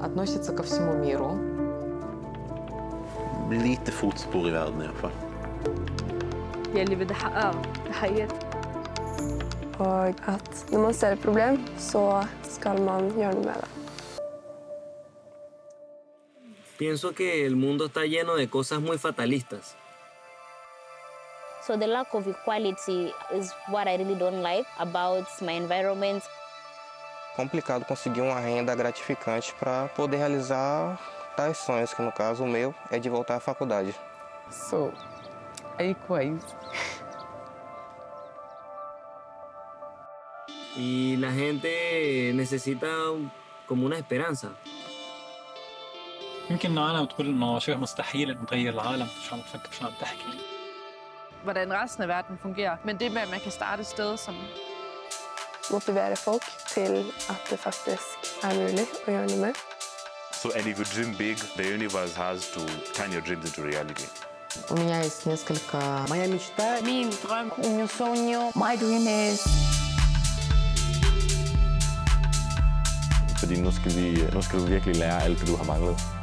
относится ко всему миру. Lite fotspår i världen i alla fall. يلي بدي أحققه لحياتي. Og at når man ser et problem, så skal man gjøre noe med det. Pienso que el mundo está lleno de cosas muy fatalistas. So the lack of equality is what I really don't like about my environment. Complicado conseguir uma renda gratificante para poder realizar tais sonhos, que no caso o meu é de voltar à faculdade. So, equais. Y la gente necesita como una esperanza. يمكن أنا بتقول إنه شبه مستحيل نغير العالم. شو عم تفكر شو عم تحكي؟ Hvordan resten af verden fungerer. Men det med, at man kan starte et sted, som Motivere folk til at det faktisk er mulig å gjøre noe med. So, and if you dream big, the universe has to turn your dreams into reality. У меня есть несколько... Моя мечта. min drøm. O meu sonho. My dream is. Fordi nu skal du virkelig lære alt det, du har manglet.